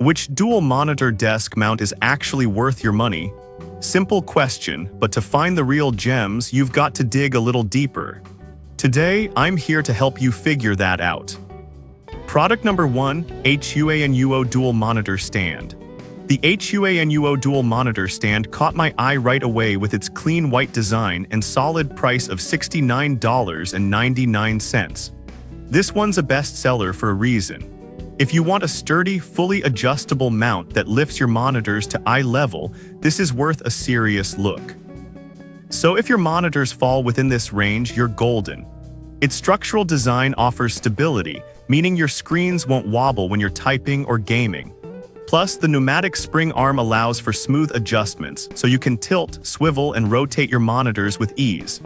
Which dual monitor desk mount is actually worth your money? Simple question, but to find the real gems, you've got to dig a little deeper. Today, I'm here to help you figure that out. Product number 1, HUANUO Dual Monitor Stand. The HUANUO Dual Monitor Stand caught my eye right away with its clean white design and solid price of $69.99. This one's a bestseller for a reason. If you want a sturdy, fully adjustable mount that lifts your monitors to eye level, this is worth a serious look. So if your monitors fall within this range, you're golden. Its structural design offers stability, meaning your screens won't wobble when you're typing or gaming. Plus, the pneumatic spring arm allows for smooth adjustments, so you can tilt, swivel, and rotate your monitors with ease.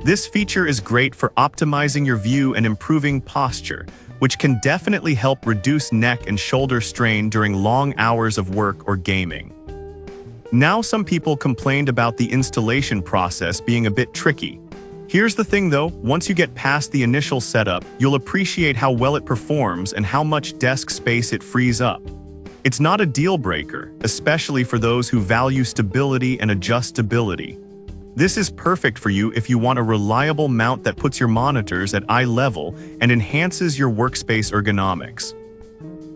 This feature is great for optimizing your view and improving posture, which can definitely help reduce neck and shoulder strain during long hours of work or gaming. Now, some people complained about the installation process being a bit tricky. Here's the thing though, once you get past the initial setup, you'll appreciate how well it performs and how much desk space it frees up. It's not a deal breaker, especially for those who value stability and adjustability. This is perfect for you if you want a reliable mount that puts your monitors at eye level and enhances your workspace ergonomics.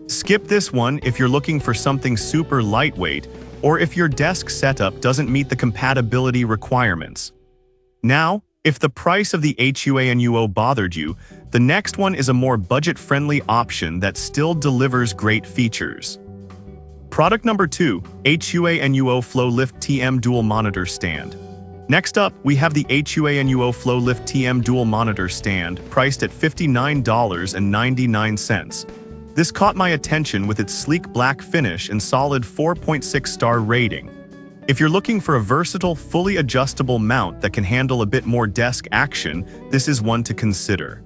Skip this one if you're looking for something super lightweight or if your desk setup doesn't meet the compatibility requirements. Now, if the price of the HUANUO bothered you, the next one is a more budget-friendly option that still delivers great features. Product number 2, HUANUO FlowLift TM Dual Monitor Stand. Next up, we have the HUANUO FlowLift TM Dual Monitor Stand, priced at $59.99. This caught my attention with its sleek black finish and solid 4.6-star rating. If you're looking for a versatile, fully adjustable mount that can handle a bit more desk action, this is one to consider.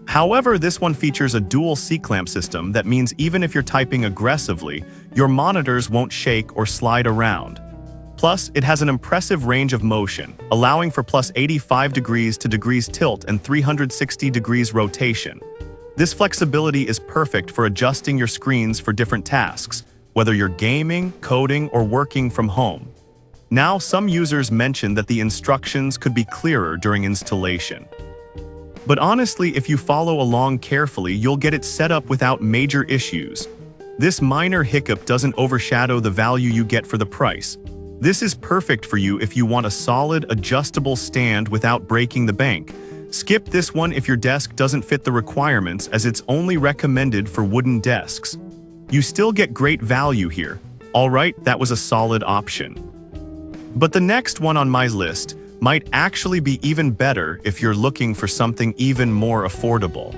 However, this one features a dual C-clamp system that means even if you're typing aggressively, your monitors won't shake or slide around. Plus, it has an impressive range of motion, allowing for plus 85 degrees to degrees tilt and 360 degrees rotation. This flexibility is perfect for adjusting your screens for different tasks, whether you're gaming, coding, or working from home. Now, some users mention that the instructions could be clearer during installation. But honestly, if you follow along carefully, you'll get it set up without major issues. This minor hiccup doesn't overshadow the value you get for the price. This is perfect for you if you want a solid, adjustable stand without breaking the bank. Skip this one if your desk doesn't fit the requirements, as it's only recommended for wooden desks. You still get great value here. Alright, that was a solid option. But the next one on my list might actually be even better if you're looking for something even more affordable.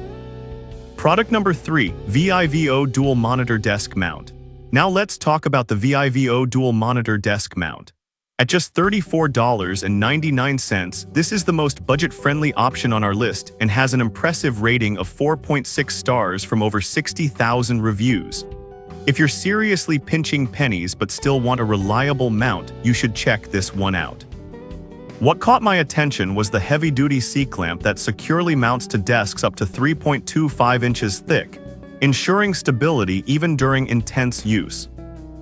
Product number 3, VIVO Dual Monitor Desk Mount. Now let's talk about the VIVO Dual Monitor Desk Mount. At just $34.99, this is the most budget-friendly option on our list and has an impressive rating of 4.6 stars from over 60,000 reviews. If you're seriously pinching pennies but still want a reliable mount, you should check this one out. What caught my attention was the heavy-duty C-clamp that securely mounts to desks up to 3.25 inches thick, ensuring stability even during intense use.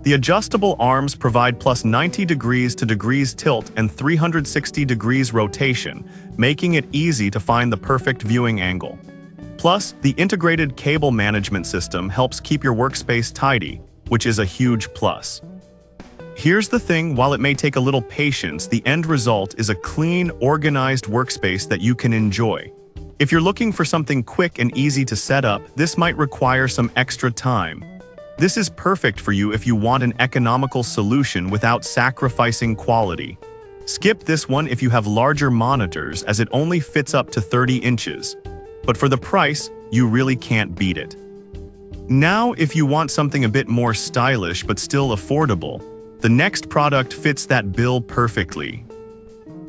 The adjustable arms provide plus 90 degrees to degrees tilt and 360 degrees rotation, making it easy to find the perfect viewing angle. Plus, the integrated cable management system helps keep your workspace tidy, which is a huge plus. Here's the thing, while it may take a little patience, the end result is a clean, organized workspace that you can enjoy. If you're looking for something quick and easy to set up, this might require some extra time. This is perfect for you if you want an economical solution without sacrificing quality. Skip this one if you have larger monitors, as it only fits up to 30 inches. But for the price, you really can't beat it. Now, if you want something a bit more stylish but still affordable, the next product fits that bill perfectly.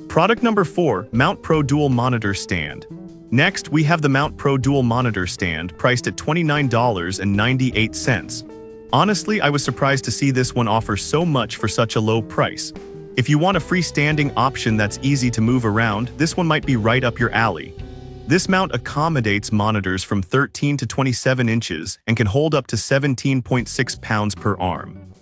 Product number 4, Mount Pro Dual Monitor Stand. Next, we have the Mount Pro Dual Monitor Stand, priced at $29.98. Honestly, I was surprised to see this one offer so much for such a low price. If you want a freestanding option that's easy to move around, this one might be right up your alley. This mount accommodates monitors from 13 to 27 inches and can hold up to 17.6 pounds per arm.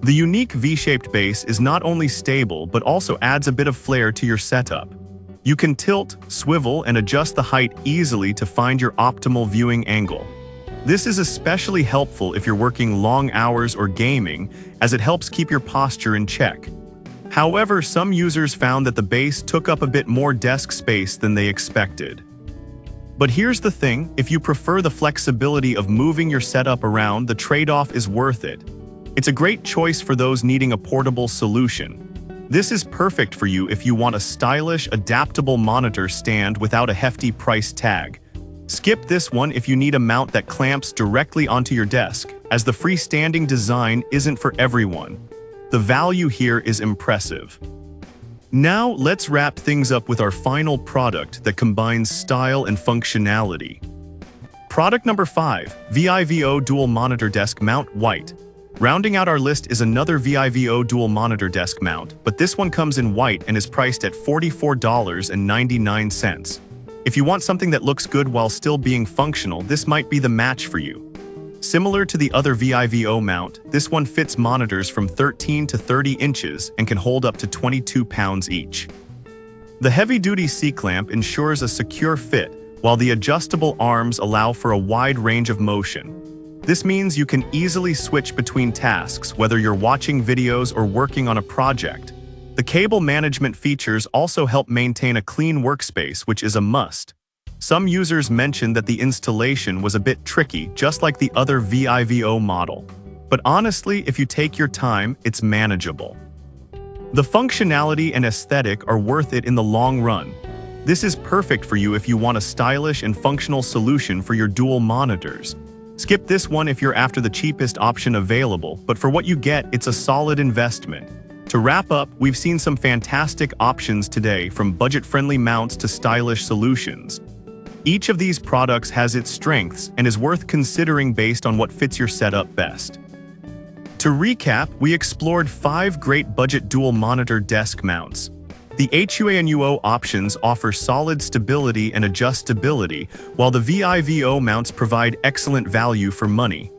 The unique V-shaped base is not only stable but also adds a bit of flair to your setup. You can tilt, swivel, and adjust the height easily to find your optimal viewing angle. This is especially helpful if you're working long hours or gaming, as it helps keep your posture in check. However, some users found that the base took up a bit more desk space than they expected. But here's the thing, if you prefer the flexibility of moving your setup around, the trade-off is worth it. It's a great choice for those needing a portable solution. This is perfect for you if you want a stylish, adaptable monitor stand without a hefty price tag. Skip this one if you need a mount that clamps directly onto your desk, as the freestanding design isn't for everyone. The value here is impressive. Now, let's wrap things up with our final product that combines style and functionality. Product number 5, VIVO Dual Monitor Desk Mount White. Rounding out our list is another VIVO Dual Monitor Desk Mount, but this one comes in white and is priced at $44.99. If you want something that looks good while still being functional, this might be the match for you. Similar to the other VIVO mount, this one fits monitors from 13 to 30 inches and can hold up to 22 pounds each. The heavy-duty C-clamp ensures a secure fit, while the adjustable arms allow for a wide range of motion. This means you can easily switch between tasks, whether you're watching videos or working on a project. The cable management features also help maintain a clean workspace, which is a must. Some users mentioned that the installation was a bit tricky, just like the other VIVO model. But honestly, if you take your time, it's manageable. The functionality and aesthetic are worth it in the long run. This is perfect for you if you want a stylish and functional solution for your dual monitors. Skip this one if you're after the cheapest option available, but for what you get, it's a solid investment. To wrap up, we've seen some fantastic options today, from budget-friendly mounts to stylish solutions. Each of these products has its strengths and is worth considering based on what fits your setup best. To recap, we explored 5 great budget dual monitor desk mounts. The HUANUO options offer solid stability and adjustability, while the VIVO mounts provide excellent value for money.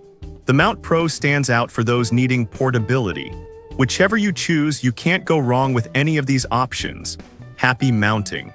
The Mount Pro stands out for those needing portability. Whichever you choose, you can't go wrong with any of these options. Happy mounting!